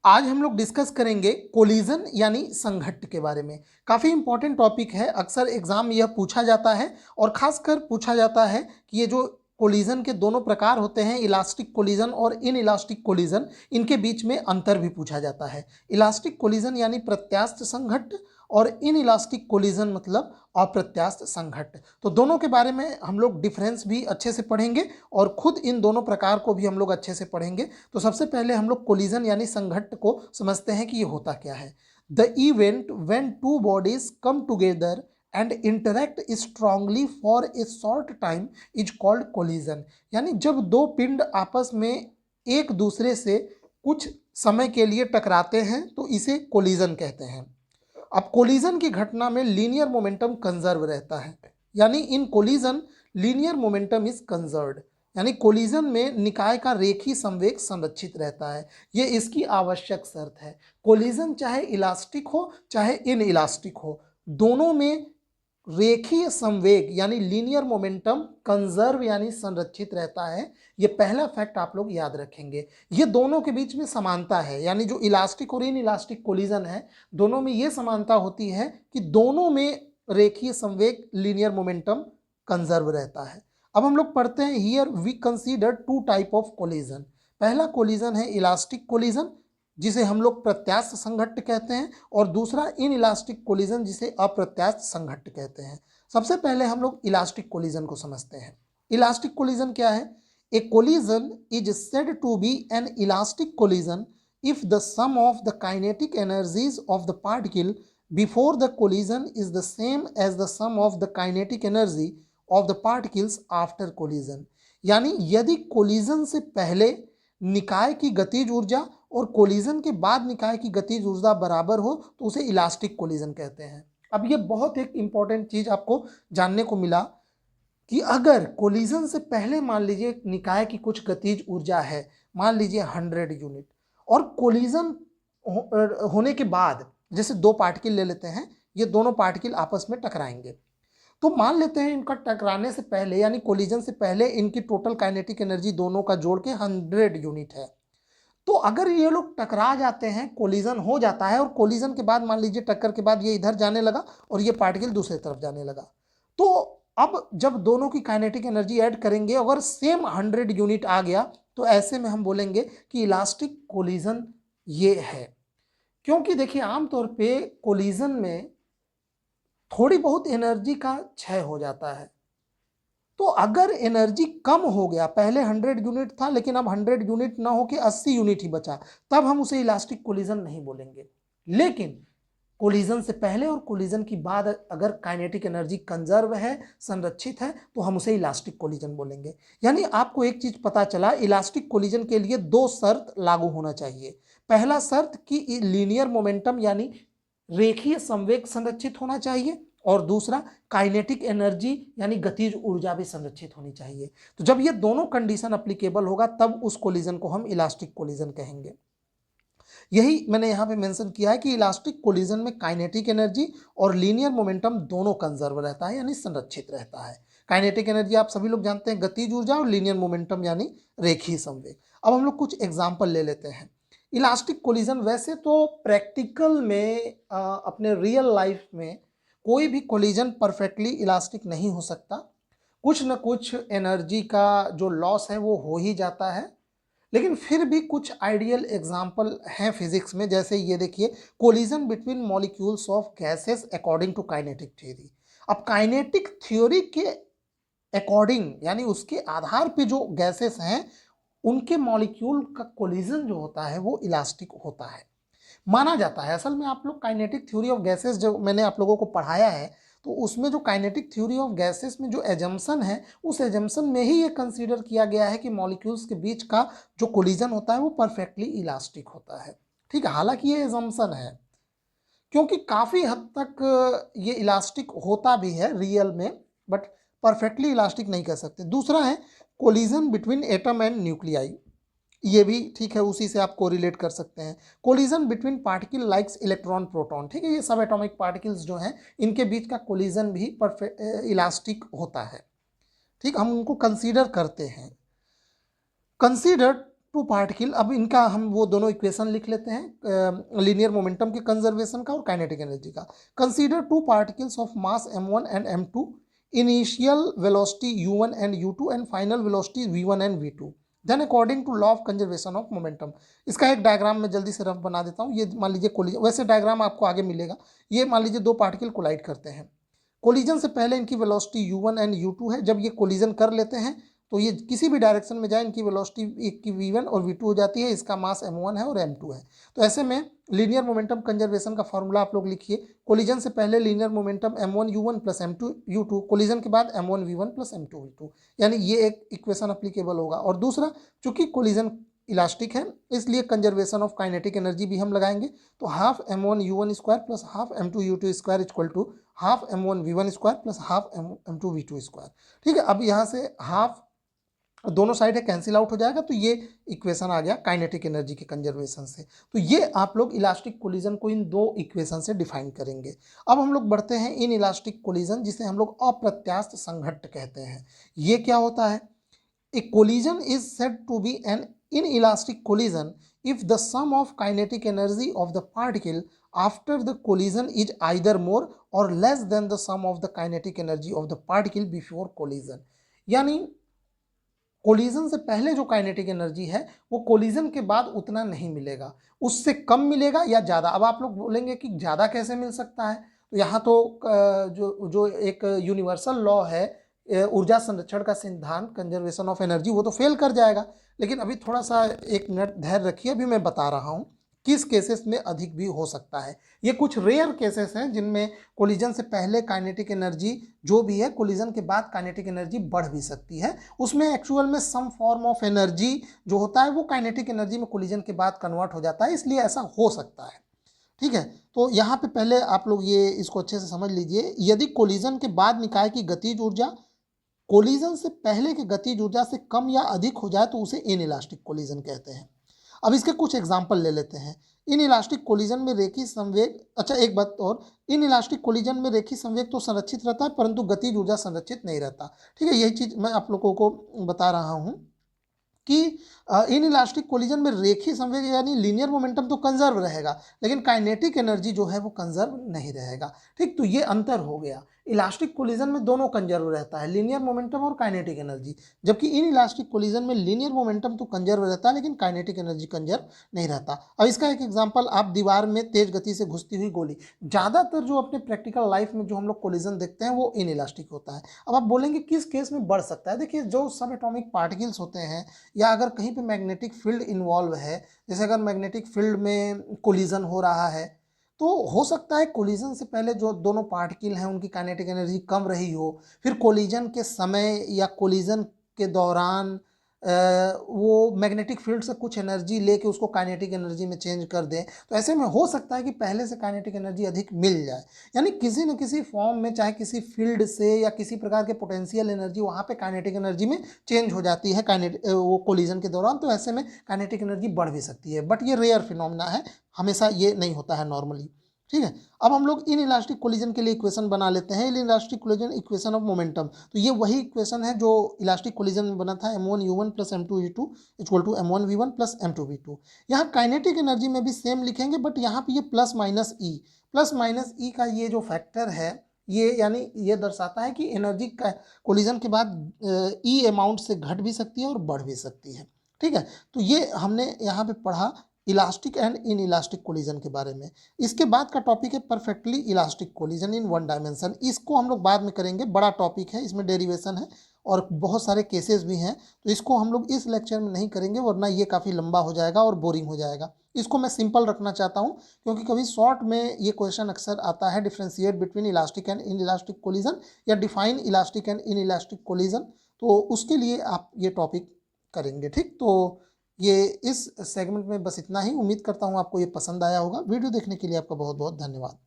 आज हम लोग डिस्कस करेंगे कोलिजन यानी संघट्ट के बारे में। काफ़ी इंपॉर्टेंट टॉपिक है, अक्सर एग्जाम यह पूछा जाता है और खासकर पूछा जाता है कि ये जो कोलिजन के दोनों प्रकार होते हैं, इलास्टिक कोलिजन और इन इलास्टिक कोलिजन, इनके बीच में अंतर भी पूछा जाता है। इलास्टिक कोलिजन यानी प्रत्यास्थ संघट्ट और इन इलास्टिक कोलिजन मतलब अप्रत्यास्थ संघट्ट। तो दोनों के बारे में हम लोग डिफरेंस भी अच्छे से पढ़ेंगे और खुद इन दोनों प्रकार को भी हम लोग अच्छे से पढ़ेंगे। तो सबसे पहले हम लोग कोलिजन यानी संघट्ट को समझते हैं कि ये होता क्या है। The event when two bodies come together and interact strongly for a short time is called collision. यानी जब दो पिंड आपस में एक दूसरे से कुछ समय के लिए टकराते हैं तो इसे कोलिजन कहते हैं। अब कोलिजन की घटना में लीनियर मोमेंटम कंजर्व रहता है, यानी in collision linear momentum is conserved, यानी कोलिजन में निकाय का रेखीय संवेग संरक्षित रहता है। ये इसकी आवश्यक शर्त है। कोलिजन चाहे इलास्टिक हो चाहे इन इलास्टिक हो, दोनों में रेखीय संवेग यानी लीनियर मोमेंटम कंजर्व यानी संरक्षित रहता है। ये पहला फैक्ट आप लोग याद रखेंगे। ये दोनों के बीच में समानता है, यानी जो इलास्टिक और इन इलास्टिक कोलिजन है, दोनों में ये समानता होती है कि दोनों में रेखीय संवेग लीनियर मोमेंटम कंजर्व रहता है। अब हम लोग पढ़ते हैं, here we consider two type of collision. पहला कोलिजन है इलास्टिक कोलिजन, जिसे हम लोग प्रत्यास्थ संघट्ट कहते हैं, और दूसरा इन इलास्टिक कोलिजन जिसे अप्रत्यास्थ संघट्ट कहते हैं। सबसे पहले हम लोग इलास्टिक कोलिजन को समझते हैं। इलास्टिक कोलिजन क्या है? A collision is said to be an elastic collision if the sum of the kinetic energies of the particle before the collision is the same as the sum of the kinetic energy of the particles after collision. यानी यदि collision से पहले निकाय की गतिज ऊर्जा और collision के बाद निकाय की गतिज ऊर्जा बराबर हो तो उसे इलास्टिक कोलिजन कहते हैं। अब ये बहुत एक इंपॉर्टेंट चीज आपको जानने को मिला कि अगर कोलिजन से पहले मान लीजिए निकाय की कुछ गतिज ऊर्जा है, मान लीजिए 100 यूनिट, और कोलिजन होने के बाद जैसे दो पार्टिकल ले लेते हैं, ये दोनों पार्टिकल आपस में टकराएंगे, तो मान लेते हैं इनका टकराने से पहले यानी कोलिजन से पहले इनकी टोटल काइनेटिक एनर्जी दोनों का जोड़ के 100 यूनिट है। तो अगर ये लोग टकरा जाते हैं, कोलिजन हो जाता है, और कोलिजन के बाद मान लीजिए टक्कर के बाद ये इधर जाने लगा और ये पार्टिकल दूसरी तरफ जाने लगा, तो अब जब दोनों की काइनेटिक एनर्जी ऐड करेंगे, अगर सेम 100 यूनिट आ गया तो ऐसे में हम बोलेंगे कि इलास्टिक कोलिजन ये है। क्योंकि देखिए आमतौर पे कोलिजन में थोड़ी बहुत एनर्जी का क्षय हो जाता है। तो अगर एनर्जी कम हो गया, पहले 100 यूनिट था लेकिन अब 100 यूनिट ना होकर 80 यूनिट ही बचा, तब हम उसे इलास्टिक कोलिजन नहीं बोलेंगे। लेकिन कोलिजन से पहले और कोलिजन की बाद अगर काइनेटिक एनर्जी कंजर्व है, संरक्षित है, तो हम उसे इलास्टिक कोलिजन बोलेंगे। यानी आपको एक चीज पता चला, इलास्टिक कोलिजन के लिए दो शर्त लागू होना चाहिए। पहला शर्त कि लीनियर मोमेंटम यानी रेखीय संवेग संरक्षित होना चाहिए, और दूसरा काइनेटिक एनर्जी यानी गतिज ऊर्जा भी संरक्षित होनी चाहिए। तो जब ये दोनों कंडीशन अप्लीकेबल होगा तब उस कोलिजन को हम इलास्टिक कोलिजन कहेंगे। यही मैंने यहाँ पे मेंशन किया है कि इलास्टिक कोलिजन में काइनेटिक एनर्जी और लीनियर मोमेंटम दोनों कंजर्व रहता है यानी संरक्षित रहता है। काइनेटिक एनर्जी आप सभी लोग जानते हैं गतिज ऊर्जा, और लीनियर मोमेंटम यानी रेखीय संवेग। अब हम लोग कुछ एग्जाम्पल ले लेते हैं। इलास्टिक कोलिजन वैसे तो प्रैक्टिकल में अपने रियल लाइफ में कोई भी कोलिजन परफेक्टली इलास्टिक नहीं हो सकता। कुछ न कुछ एनर्जी का जो लॉस है वो हो ही जाता है, लेकिन फिर भी कुछ आइडियल एग्जाम्पल हैं फिजिक्स में। जैसे ये देखिए, collision between molecules of gases according to kinetic theory. अब काइनेटिक थ्योरी के अकॉर्डिंग यानी उसके आधार पे जो गैसेस हैं उनके मॉलिक्यूल का कोलिजन जो होता है वो इलास्टिक होता है, माना जाता है। असल में आप लोग काइनेटिक थ्योरी ऑफ गैसेस जो मैंने आप लोगों को पढ़ाया है, तो उसमें जो काइनेटिक थ्योरी ऑफ गैसेस में जो एजम्पशन है, उस एजम्पशन में ही ये कंसीडर किया गया है कि मॉलिक्यूल्स के बीच का जो कोलिजन होता है वो परफेक्टली इलास्टिक होता है। ठीक है, हालांकि ये एजम्पशन है, क्योंकि काफ़ी हद तक ये इलास्टिक होता भी है रियल में, बट परफेक्टली इलास्टिक नहीं कह सकते। दूसरा है collision between atom and nuclei, ये भी ठीक है, उसी से आप कोरिलेट कर सकते हैं। Collision between particle likes electron proton, ठीक है, ये सब एटॉमिक पार्टिकल्स जो हैं इनके बीच का कोलिजन भी परफेक्ट इलास्टिक होता है। ठीक, हम उनको कंसीडर करते हैं। कंसीडर टू पार्टिकल, अब इनका हम वो दोनों इक्वेशन लिख लेते हैं लीनियर मोमेंटम के कंजर्वेशन का और काइनेटिक एनर्जी का। Consider two particles of mass m1 and m2, initial velocity u1 and u2 and final velocity v1 and v2, then according to law of conservation of momentum. इसका एक diagram मैं जल्दी से rough बना देता हूँ। ये मान लीजिए कोलिजन, वैसे डायग्राम आपको आगे मिलेगा। ये मान लीजिए दो पार्टिकल कोलाइड करते हैं, कोलिजन से पहले इनकी वेलोसिटी u1 एंड u2 है। जब ये कोलिजन कर लेते हैं तो ये किसी भी डायरेक्शन में जाए, इनकी वेलोसिटी एक की v1 और v2 हो जाती है। इसका मास m1 है और m2 है। तो ऐसे में लीनियर मोमेंटम कंजर्वेशन का फॉर्मूला आप लोग लिखिए। कोलिजन से पहले linear momentum m1 u1 plus m2 u2, collision के बाद m1 v1 plus m2 v2, यानी ये एक इक्वेशन अप्लीकेबल होगा। और दूसरा, चूंकि कोलिजन इलास्टिक है इसलिए कंजर्वेशन ऑफ काइनेटिक एनर्जी भी हम लगाएंगे। तो half m1 u1 square plus half m2 u2 square equal to half m1 v1 square plus half m2 v2 square. ठीक है, अब यहाँ से हाफ दोनों साइड है कैंसिल आउट हो जाएगा, तो ये इक्वेशन आ गया काइनेटिक एनर्जी के कंजर्वेशन से। तो ये आप लोग इलास्टिक कोलिजन को इन दो इक्वेशन से डिफाइन करेंगे। अब हम लोग बढ़ते हैं इन इलास्टिक कोलिजन, जिसे हम लोग अप्रत्यास्थ संघट्ट कहते हैं। ये क्या होता है? A collision is said to be an inelastic collision if the sum of kinetic energy of the particle after the collision is either more or less than the sum of the kinetic energy of the particle before collision। यानी collision से पहले जो kinetic energy है वो collision के बाद उतना नहीं मिलेगा, उससे कम मिलेगा या ज़्यादा। अब आप लोग बोलेंगे कि ज़्यादा कैसे मिल सकता है? तो यहाँ तो जो जो एक यूनिवर्सल लॉ है, ऊर्जा संरक्षण का सिद्धांत, कंजर्वेशन ऑफ एनर्जी, वो तो फेल कर जाएगा। लेकिन अभी थोड़ा सा एक मिनट धैर्य रखिए, अभी मैं बता रहा हूँ किस केसेस में अधिक भी हो सकता है। ये कुछ रेयर केसेस हैं जिनमें कोलिजन से पहले काइनेटिक एनर्जी जो भी है, कोलिजन के बाद काइनेटिक एनर्जी बढ़ भी सकती है। उसमें एक्चुअल में सम फॉर्म ऑफ एनर्जी जो होता है वो काइनेटिक एनर्जी में कोलिजन के बाद कन्वर्ट हो जाता है, इसलिए ऐसा हो सकता है। ठीक है, तो यहाँ पे पहले आप लोग ये इसको अच्छे से समझ लीजिए। यदि कोलिजन के बाद निकाय की गतिज ऊर्जा कोलिजन से पहले की गतिज ऊर्जा से कम या अधिक हो जाए तो उसे इनइलास्टिक कोलिजन कहते हैं। अब इसके कुछ एग्जाम्पल ले लेते हैं। इन इलास्टिक कोलिजन में रेखीय संवेग, अच्छा एक बात और, इन इलास्टिक कोलिजन में रेखीय संवेग तो संरक्षित रहता है परंतु गतिज ऊर्जा संरक्षित नहीं रहता। ठीक है, यही चीज मैं आप लोगों को बता रहा हूँ कि इन इलास्टिक कोलिजन में रेखीय संवेग यानी लीनियर मोमेंटम तो कंजर्व रहेगा, लेकिन काइनेटिक एनर्जी जो है वो कंजर्व नहीं रहेगा। ठीक, तो ये अंतर हो गया। इलास्टिक कोलिजन में दोनों कंजर्व रहता है, लीनियर मोमेंटम और काइनेटिक एनर्जी, जबकि इन इलास्टिक कोलिजन में लीनियर मोमेंटम तो कंजर्व रहता है लेकिन काइनेटिक एनर्जी कंजर्व नहीं रहता। अब इसका एक एग्जांपल, आप दीवार में तेज गति से घुसती हुई गोली, ज़्यादातर जो अपने प्रैक्टिकल लाइफ में जो हम लोग कोलिजन देखते हैं वो इन इलास्टिक होता है। अब आप बोलेंगे किस केस में बढ़ सकता है? देखिए, जो सब एटॉमिक पार्टिकल्स होते हैं या अगर कहीं पे मैग्नेटिक फील्ड इन्वॉल्व है, जैसे अगर मैग्नेटिक फील्ड में कोलिजन हो रहा है तो हो सकता है कोलिजन से पहले जो दोनों पार्टिकल हैं उनकी काइनेटिक एनर्जी कम रही हो, फिर कोलिजन के समय या कोलिजन के दौरान वो मैग्नेटिक फील्ड से कुछ एनर्जी लेके उसको काइनेटिक एनर्जी में चेंज कर दें। तो ऐसे में हो सकता है कि पहले से काइनेटिक एनर्जी अधिक मिल जाए, यानी किसी न किसी फॉर्म में, चाहे किसी फील्ड से या किसी प्रकार के पोटेंशियल एनर्जी वहाँ पे काइनेटिक एनर्जी में चेंज हो जाती है वो कोलिजन के दौरान। तो ऐसे में काइनेटिक एनर्जी बढ़ भी सकती है, बट ये रेयर फिनोमेना है, हमेशा ये नहीं होता है नॉर्मली। ठीक है, अब हम लोग इन इलास्टिक कोलिजन के लिए इक्वेशन बना लेते हैं। In elastic collision equation of momentum, तो ये वही इक्वेशन है जो इलास्टिक कोलिजन में बना था, m1 u1 plus m2 u2 equal to m1 v1 plus m2 v2। यहाँ काइनेटिक एनर्जी में भी सेम लिखेंगे, बट यहाँ पे ये प्लस माइनस ई का ये जो फैक्टर है, ये यानी ये दर्शाता है कि एनर्जी कोलिजन के बाद ई अमाउंट से घट भी सकती है और बढ़ भी सकती है। ठीक है, तो ये हमने यहाँ पे पढ़ा elastic and inelastic collision के बारे में। इसके बाद का टॉपिक है perfectly elastic collision in one dimension. इसको हम लोग बाद में करेंगे, बड़ा टॉपिक है, इसमें डेरिवेशन है और बहुत सारे केसेस भी हैं, तो इसको हम लोग इस लेक्चर में नहीं करेंगे वरना ये काफ़ी लंबा हो जाएगा और बोरिंग हो जाएगा। इसको मैं सिंपल रखना चाहता हूँ क्योंकि कभी शॉर्ट में ये क्वेश्चन अक्सर आता है, differentiate between elastic and inelastic collision या define elastic and inelastic collision, तो उसके लिए आप ये टॉपिक करेंगे। ठीक, तो ये इस सेगमेंट में बस इतना ही। उम्मीद करता हूँ आपको ये पसंद आया होगा। वीडियो देखने के लिए आपका बहुत बहुत धन्यवाद।